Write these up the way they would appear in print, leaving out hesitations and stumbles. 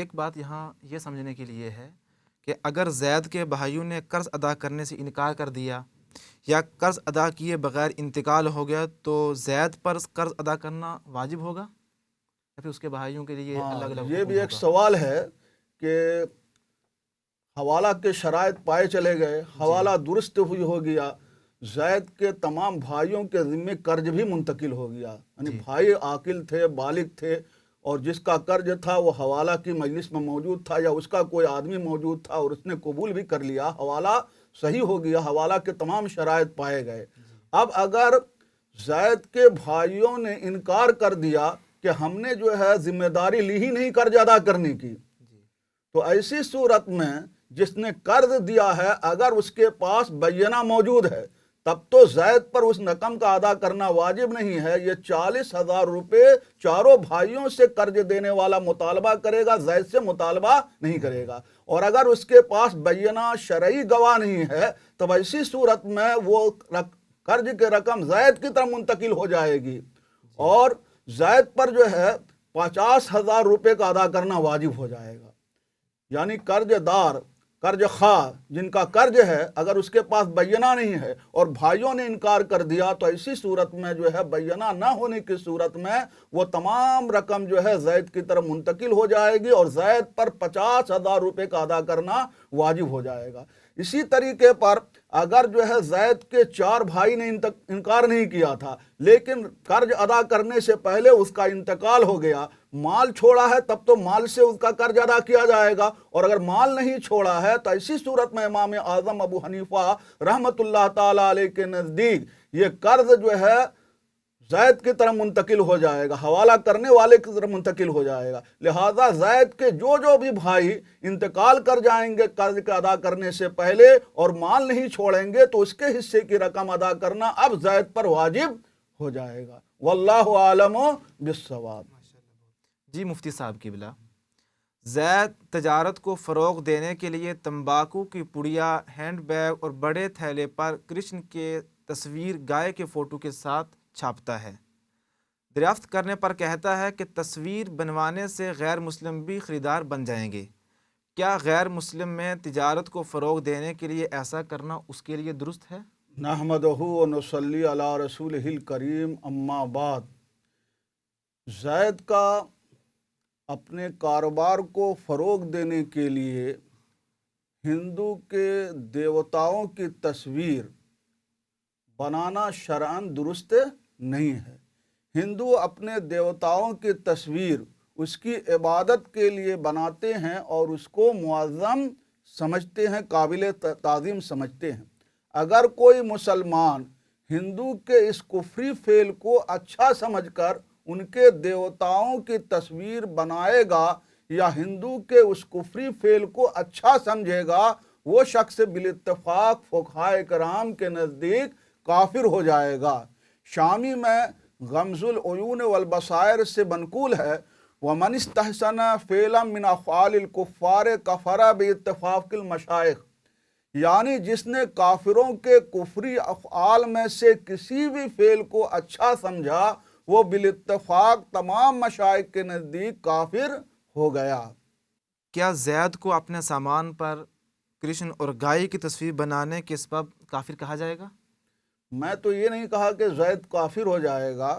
ایک بات یہاں یہ سمجھنے کے لیے ہے کہ اگر زید کے بھائیوں نے قرض ادا کرنے سے انکار کر دیا یا قرض ادا کیے بغیر انتقال ہو گیا تو زید پر قرض ادا کرنا واجب ہوگا یا پھر اس کے بھائیوں کے لیے ہاں، الگ الگ یہ حکم بھی ایک ہوگا؟ سوال ہے کہ حوالہ کے شرائط پائے چلے گئے، حوالہ درست ہوئی ہو گیا، زید کے تمام بھائیوں کے ذمے قرض بھی منتقل ہو گیا، یعنی جی بھائی عاقل تھے، بالغ تھے، اور جس کا قرض تھا وہ حوالہ کی مجلس میں موجود تھا یا اس کا کوئی آدمی موجود تھا اور اس نے قبول بھی کر لیا، حوالہ صحیح ہو گیا، حوالہ کے تمام شرائط پائے گئے۔ اب اگر زید کے بھائیوں نے انکار کر دیا کہ ہم نے جو ہے ذمہ داری لی ہی نہیں قرض ادا کرنے کی، تو ایسی صورت میں جس نے قرض دیا ہے اگر اس کے پاس بینہ موجود ہے تب تو زید پر اس رقم کا ادا کرنا واجب نہیں ہے۔ یہ 40,000 روپے چاروں بھائیوں سے قرض دینے والا مطالبہ کرے گا، زید سے مطالبہ نہیں کرے گا۔ اور اگر اس کے پاس بینہ شرعی گواہ نہیں ہے تو ایسی صورت میں وہ قرض کی رقم زید کی طرف منتقل ہو جائے گی اور زید پر جو ہے 50,000 روپے کا ادا کرنا واجب ہو جائے گا۔ یعنی قرض دار، قرض خواہ جن کا قرض ہے اگر اس کے پاس بینہ نہیں ہے اور بھائیوں نے انکار کر دیا تو ایسی صورت میں جو ہے بینہ نہ ہونے کی صورت میں وہ تمام رقم جو ہے زید کی طرف منتقل ہو جائے گی اور زید پر 50,000 روپے کا ادا کرنا واجب ہو جائے گا۔ اسی طریقے پر اگر جو ہے زید کے 4 بھائی نے انکار نہیں کیا تھا لیکن قرض ادا کرنے سے پہلے اس کا انتقال ہو گیا، مال چھوڑا ہے تب تو مال سے اس کا قرض ادا کیا جائے گا، اور اگر مال نہیں چھوڑا ہے تو ایسی صورت میں امام اعظم ابو حنیفہ رحمۃ اللہ تعالی علیہ کے نزدیک یہ قرض جو ہے زید کی طرف منتقل ہو جائے گا، حوالہ کرنے والے کی طرف منتقل ہو جائے گا۔ لہٰذا زید کے جو بھی بھائی انتقال کر جائیں گے قرض کا ادا کرنے سے پہلے اور مال نہیں چھوڑیں گے تو اس کے حصے کی رقم ادا کرنا اب زید پر واجب ہو جائے گا۔ واللہ عالم بالصواب۔ جی مفتی صاحب کی بلا، زید تجارت کو فروغ دینے کے لیے تمباکو کی پڑیا، ہینڈ بیگ اور بڑے تھیلے پر کرشن کے تصویر گائے کے فوٹو کے ساتھ چھاپتا ہے۔ دریافت کرنے پر کہتا ہے کہ تصویر بنوانے سے غیر مسلم بھی خریدار بن جائیں گے۔ کیا غیر مسلم میں تجارت کو فروغ دینے کے لیے ایسا کرنا اس کے لیے درست ہے؟ نحمدہ و نصلی علی رسولہ الکریم، اما بعد۔ زید کا اپنے کاروبار کو فروغ دینے کے لیے ہندو کے دیوتاؤں کی تصویر بنانا شرعاً درست نہیں ہے۔ ہندو اپنے دیوتاؤں کی تصویر اس کی عبادت کے لیے بناتے ہیں اور اس کو معظم سمجھتے ہیں، قابل تعظیم سمجھتے ہیں۔ اگر کوئی مسلمان ہندو کے اس کفری فعل کو اچھا سمجھ کر ان کے دیوتاؤں کی تصویر بنائے گا یا ہندو کے اس کفری فعل کو اچھا سمجھے گا، وہ شخص بالاتفاق فقہائے کرام کے نزدیک کافر ہو جائے گا۔ شامی میں غمز العیون والبصائر سے منقول ہے، وَمَنِ اسْتَحْسَنَ فِعْلًا مِنْ أَفْعَالِ الْكُفَّارِ كَفَرَ بِاتِّفَاقِ الْمَشَائِخ، یعنی جس نے کافروں کے کفری افعال میں سے کسی بھی فعل کو اچھا سمجھا وہ بالاتفاق تمام مشائخ کے نزدیک کافر ہو گیا۔ کیا زید کو اپنے سامان پر کرشن اور گائے کی تصویر بنانے کے سبب کافر کہا جائے گا؟ میں تو یہ نہیں کہا کہ زید کافر ہو جائے گا،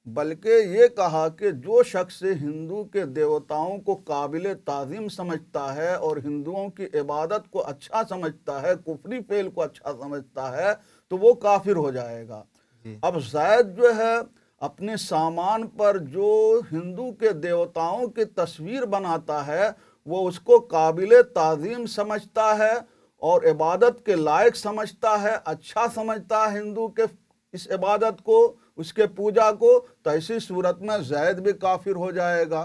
بلکہ یہ کہا کہ جو شخص ہندو کے دیوتاؤں کو قابل تعظیم سمجھتا ہے اور ہندوؤں کی عبادت کو اچھا سمجھتا ہے، کفری فعل کو اچھا سمجھتا ہے، تو وہ کافر ہو جائے گا۔ اب زید جو ہے اپنے سامان پر جو ہندو کے دیوتاؤں کی تصویر بناتا ہے وہ اس کو قابل تعظیم سمجھتا ہے اور عبادت کے لائق سمجھتا ہے، اچھا سمجھتا ہے ہندو کے اس عبادت کو، اس کے پوجا کو، تو ایسی صورت میں زید بھی کافر ہو جائے گا،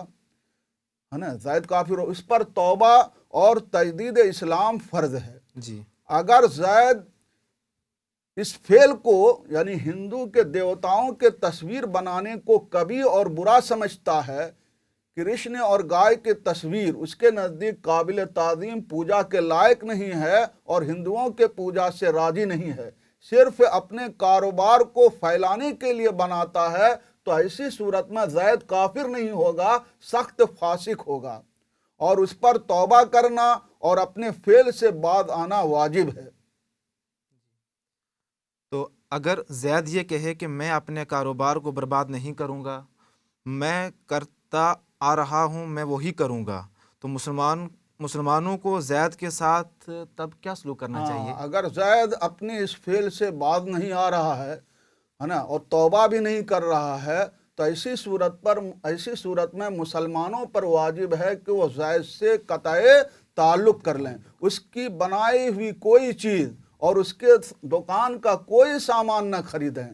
ہے نا، زید کافر ہو۔ اس پر توبہ اور تجدید اسلام فرض ہے۔ جی اگر زید اس فعل کو یعنی ہندو کے دیوتاؤں کے تصویر بنانے کو کبھی اور برا سمجھتا ہے، کرشن اور گائے کی تصویر اس کے نزدیک قابل تعظیم پوجا کے لائق نہیں ہے اور ہندوؤں کے پوجا سے راضی نہیں ہے، صرف اپنے کاروبار کو پھیلانے کے لیے بناتا ہے، تو ایسی صورت میں زید کافر نہیں ہوگا، سخت فاسق ہوگا۔ اور اس پر توبہ کرنا اور اپنے فعل سے باز آنا واجب ہے۔ تو اگر زید یہ کہے کہ میں اپنے کاروبار کو برباد نہیں کروں گا، میں کرتا آ رہا ہوں، میں وہی کروں گا، تو مسلمانوں کو زید کے ساتھ تب کیا سلوک کرنا چاہیے؟ اگر زید اپنے اس فعل سے باز نہیں آ رہا ہے نا، اور توبہ بھی نہیں کر رہا ہے، تو ایسی صورت میں مسلمانوں پر واجب ہے کہ وہ زید سے قطع تعلق کر لیں، اس کی بنائی ہوئی کوئی چیز اور اس کے دکان کا کوئی سامان نہ خریدیں،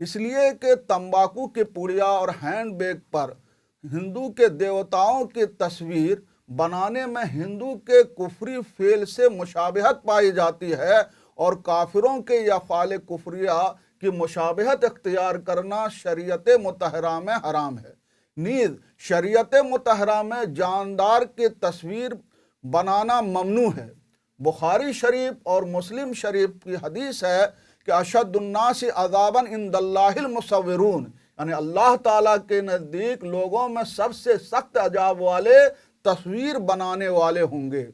اس لیے کہ تمباکو کی پڑیا اور ہینڈ بیگ پر ہندو کے دیوتاؤں کی تصویر بنانے میں ہندو کے کفری فعل سے مشابہت پائی جاتی ہے، اور کافروں کے یہ افعال کفریہ کی مشابہت اختیار کرنا شریعت مطہرہ میں حرام ہے۔ نیز شریعت مطہرہ میں جاندار کی تصویر بنانا ممنوع ہے۔ بخاری شریف اور مسلم شریف کی حدیث ہے کہ اشد الناس عذابا عند اللہ المصورون، یعنی اللہ تعالیٰ کے نزدیک لوگوں میں سب سے سخت عذاب والے تصویر بنانے والے ہوں گے۔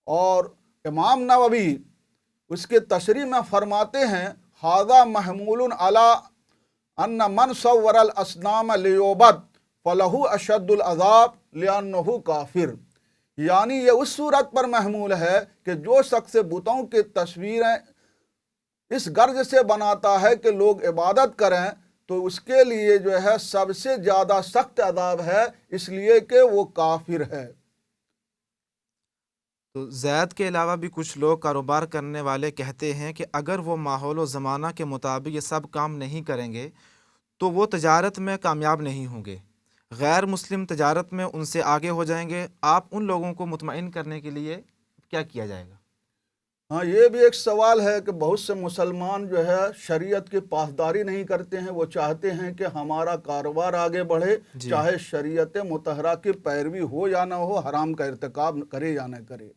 اور امام نووی اس کے تشریح میں فرماتے ہیں ھذا محمول علی ان من صور الاصنام لیعبد فلہ اشد العذاب لانہ کافر، یعنی یہ اس صورت پر محمول ہے کہ جو شخص بتوں کی تصویریں اس غرض سے بناتا ہے کہ لوگ عبادت کریں، تو اس کے لیے جو ہے سب سے زیادہ سخت عذاب ہے، اس لیے کہ وہ کافر ہے۔ تو زید کے علاوہ بھی کچھ لوگ کاروبار کرنے والے کہتے ہیں کہ اگر وہ ماحول و زمانہ کے مطابق یہ سب کام نہیں کریں گے تو وہ تجارت میں کامیاب نہیں ہوں گے، غیر مسلم تجارت میں ان سے آگے ہو جائیں گے۔ آپ ان لوگوں کو مطمئن کرنے کے لیے کیا کیا جائے گا؟ ہاں، یہ بھی ایک سوال ہے کہ بہت سے مسلمان جو ہے شریعت کی پاسداری نہیں کرتے ہیں، وہ چاہتے ہیں کہ ہمارا کاروبار آگے بڑھے، چاہے شریعت مطہرہ کی پیروی ہو یا نہ ہو، حرام کا ارتکاب کرے یا نہ کرے۔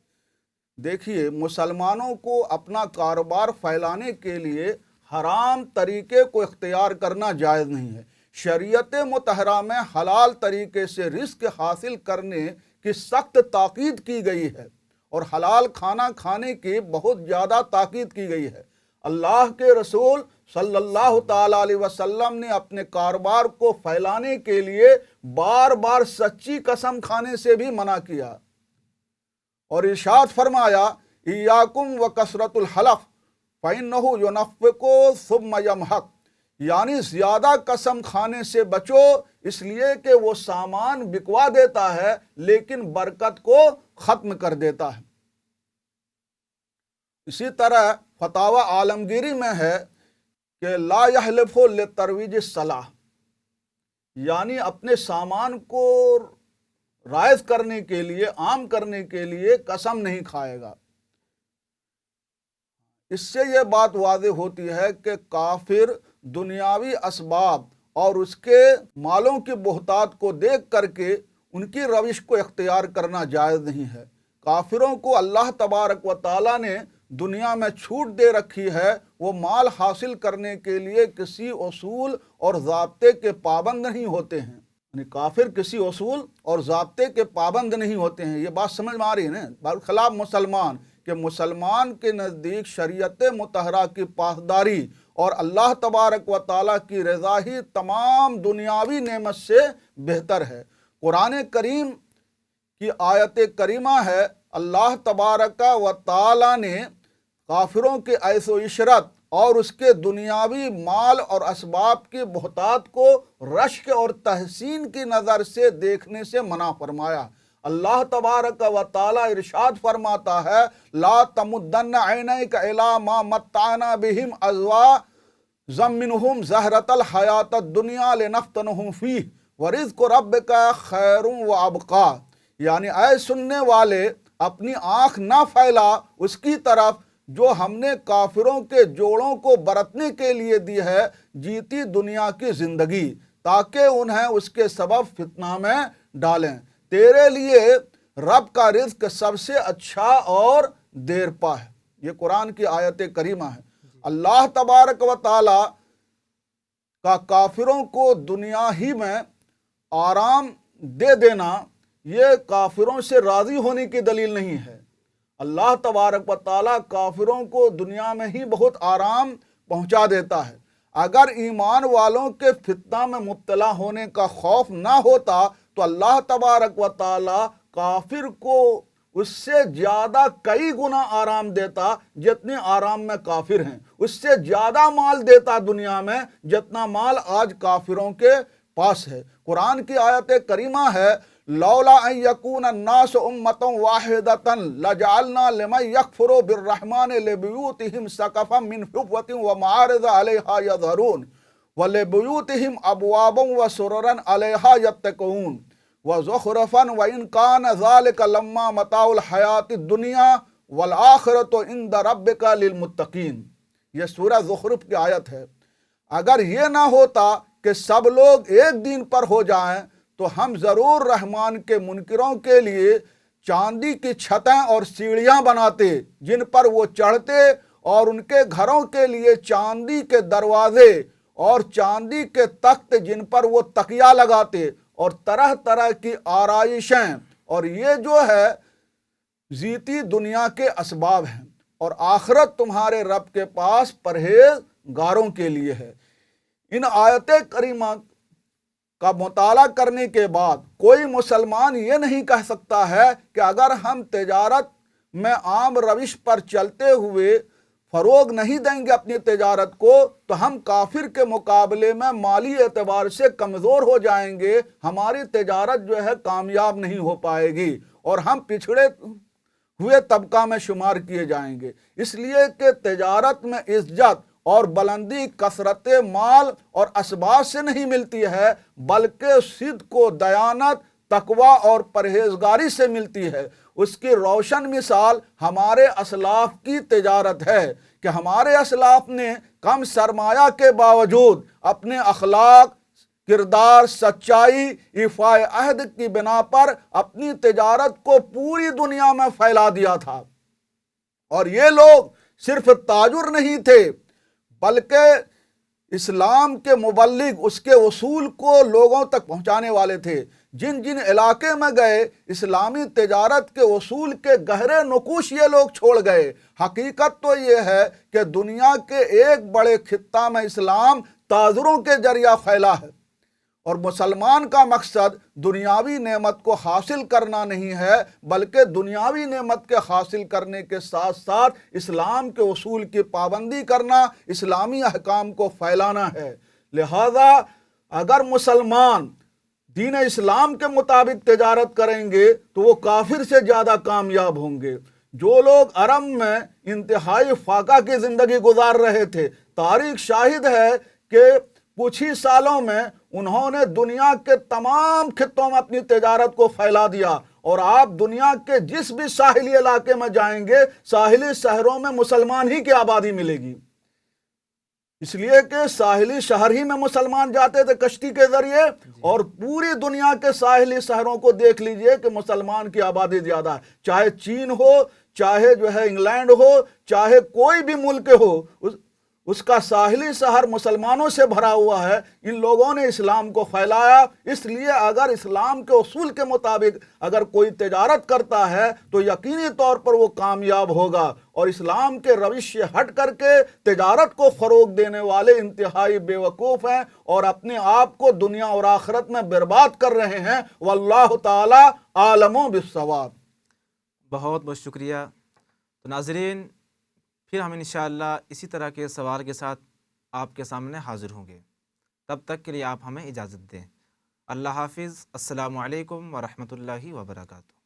دیکھیے، مسلمانوں کو اپنا کاروبار پھیلانے کے لیے حرام طریقے کو اختیار کرنا جائز نہیں ہے۔ شریعت مطہرہ میں حلال طریقے سے رزق حاصل کرنے کی سخت تاکید کی گئی ہے، اور حلال کھانا کھانے کی بہت زیادہ تاکید کی گئی ہے۔ اللہ کے رسول صلی اللہ تعالیٰ علیہ وسلم نے اپنے کاروبار کو پھیلانے کے لیے بار بار سچی قسم کھانے سے بھی منع کیا، اور ارشاد فرمایا ایاکم وکثرۃ الحلف فإنہ ینفق ثم یمحق، یعنی زیادہ قسم کھانے سے بچو، اس لیے کہ وہ سامان بکوا دیتا ہے لیکن برکت کو ختم کر دیتا ہے۔ اسی طرح فتاوی عالمگیری میں ہے کہ لا یحلف لترویج الصلاح، یعنی اپنے سامان کو رائج کرنے کے لیے، عام کرنے کے لیے قسم نہیں کھائے گا۔ اس سے یہ بات واضح ہوتی ہے کہ کافر دنیاوی اسباب اور اس کے مالوں کی بہتات کو دیکھ کر کے ان کی روش کو اختیار کرنا جائز نہیں ہے۔ کافروں کو اللہ تبارک و تعالیٰ نے دنیا میں چھوٹ دے رکھی ہے، وہ مال حاصل کرنے کے لیے کسی اصول اور ضابطے کے پابند نہیں ہوتے ہیں، یعنی کافر کسی اصول اور ضابطے کے پابند نہیں ہوتے ہیں۔ یہ بات سمجھ میں آ رہی ہے نا؟ برخلاف مسلمان، کہ مسلمان کے نزدیک شریعت مطہرہ کی پاسداری اور اللہ تبارک و تعالیٰ کی رضا ہی تمام دنیاوی نعمت سے بہتر ہے۔ قرآن کریم کی آیت کریمہ ہے، اللہ تبارک و تعالیٰ نے کافروں کے عیش و عشرت اور اس کے دنیاوی مال اور اسباب کی بہتات کو رشک اور تحسین کی نظر سے دیکھنے سے منع فرمایا۔ اللہ تبارک و تعالیٰ ارشاد فرماتا ہے لا تمدن عینیک الی ما متعنا بہم ازواجا منہم زہرۃ الحیاۃ الدنیا لنفتنہم فیہ ورزق ربک خیر وابقی، یعنی اے سننے والے، اپنی آنکھ نہ پھیلا اس کی طرف جو ہم نے کافروں کے جوڑوں کو برتنے کے لیے دی ہے جیتی دنیا کی زندگی، تاکہ انہیں اس کے سبب فتنہ میں ڈالیں۔ تیرے لیے رب کا رزق سب سے اچھا اور دیر پا ہے۔ یہ قرآن کی آیت کریمہ ہے۔ اللہ تبارک و تعالی کا کافروں کو دنیا ہی میں آرام دے دینا یہ کافروں سے راضی ہونے کی دلیل نہیں ہے۔ اللہ تبارک و تعالیٰ کافروں کو دنیا میں ہی بہت آرام پہنچا دیتا ہے۔ اگر ایمان والوں کے فتنہ میں مبتلا ہونے کا خوف نہ ہوتا تو اللہ تبارک و تعالیٰ کافر کو اس سے زیادہ کئی گنا آرام دیتا جتنے آرام میں کافر ہیں، اس سے زیادہ مال دیتا دنیا میں جتنا مال آج کافروں کے پاس ہے۔ قرآن کی آیت کریمہ ہے لولا ان یکون الناس امۃ واحدۃ لجعلنا لمن یکفر بالرحمن لبیوتہم سقفا من فضۃ ومعارج علیہا یظہرون ولبیوتہم ابوابا وسررا علیہا یتکئون وزخرفا وان کان ذلک لما متاع الحیاۃ الدنیا والآخرۃ عند ربک للمتقین۔ یہ سورہ زخرف کی آیت ہے۔ اگر یہ نہ ہوتا کہ سب لوگ ایک دین پر ہو جائیں تو ہم ضرور رحمان کے منکروں کے لیے چاندی کی چھتیں اور سیڑھیاں بناتے جن پر وہ چڑھتے، اور ان کے گھروں کے لیے چاندی کے دروازے اور چاندی کے تخت جن پر وہ تکیہ لگاتے، اور طرح طرح کی آرائشیں، اور یہ جو ہے زیتی دنیا کے اسباب ہیں، اور آخرت تمہارے رب کے پاس پرہیزگاروں کے لیے ہے۔ ان آیت کریمہ کا مطالعہ کرنے کے بعد کوئی مسلمان یہ نہیں کہہ سکتا ہے کہ اگر ہم تجارت میں عام روش پر چلتے ہوئے فروغ نہیں دیں گے اپنی تجارت کو تو ہم کافر کے مقابلے میں مالی اعتبار سے کمزور ہو جائیں گے، ہماری تجارت جو ہے کامیاب نہیں ہو پائے گی اور ہم پچھڑے ہوئے طبقہ میں شمار کیے جائیں گے۔ اس لیے کہ تجارت میں عزت اور بلندی کثرت مال اور اسباب سے نہیں ملتی ہے، بلکہ صدق و دیانت، تقوی اور پرہیزگاری سے ملتی ہے۔ اس کی روشن مثال ہمارے اسلاف کی تجارت ہے کہ ہمارے اسلاف نے کم سرمایہ کے باوجود اپنے اخلاق، کردار، سچائی، ایفاء عہد کی بنا پر اپنی تجارت کو پوری دنیا میں پھیلا دیا تھا۔ اور یہ لوگ صرف تاجر نہیں تھے بلکہ اسلام کے مبلغ، اس کے اصول کو لوگوں تک پہنچانے والے تھے۔ جن جن علاقے میں گئے اسلامی تجارت کے اصول کے گہرے نقوش یہ لوگ چھوڑ گئے۔ حقیقت تو یہ ہے کہ دنیا کے ایک بڑے خطہ میں اسلام تاجروں کے ذریعہ پھیلا ہے، اور مسلمان کا مقصد دنیاوی نعمت کو حاصل کرنا نہیں ہے بلکہ دنیاوی نعمت کے حاصل کرنے کے ساتھ ساتھ اسلام کے اصول کی پابندی کرنا، اسلامی احکام کو پھیلانا ہے۔ لہذا اگر مسلمان دین اسلام کے مطابق تجارت کریں گے تو وہ کافر سے زیادہ کامیاب ہوں گے۔ جو لوگ عرب میں انتہائی فاقہ کی زندگی گزار رہے تھے، تاریخ شاہد ہے کہ کچھ ہی سالوں میں انہوں نے دنیا کے تمام خطوں میں اپنی تجارت کو پھیلا دیا، اور آپ دنیا کے جس بھی ساحلی علاقے میں جائیں گے ساحلی شہروں میں مسلمان ہی کی آبادی ملے گی، اس لیے کہ ساحلی شہر ہی میں مسلمان جاتے تھے کشتی کے ذریعے، اور پوری دنیا کے ساحلی شہروں کو دیکھ لیجئے کہ مسلمان کی آبادی زیادہ ہے، چاہے چین ہو، چاہے جو ہے انگلینڈ ہو، چاہے کوئی بھی ملک ہو، اس کا ساحلی شہر مسلمانوں سے بھرا ہوا ہے۔ ان لوگوں نے اسلام کو پھیلایا، اس لیے اگر اسلام کے اصول کے مطابق اگر کوئی تجارت کرتا ہے تو یقینی طور پر وہ کامیاب ہوگا، اور اسلام کے روش سے ہٹ کر کے تجارت کو فروغ دینے والے انتہائی بے وقوف ہیں اور اپنے آپ کو دنیا اور آخرت میں برباد کر رہے ہیں۔ واللہ تعالی عالم بالصواب۔ بہت بہت شکریہ۔ تو ناظرین، پھر ہم انشاءاللہ اسی طرح کے سوال کے ساتھ آپ کے سامنے حاضر ہوں گے۔ تب تک کے لیے آپ ہمیں اجازت دیں۔ اللہ حافظ۔ السلام علیکم ورحمۃ اللہ وبرکاتہ۔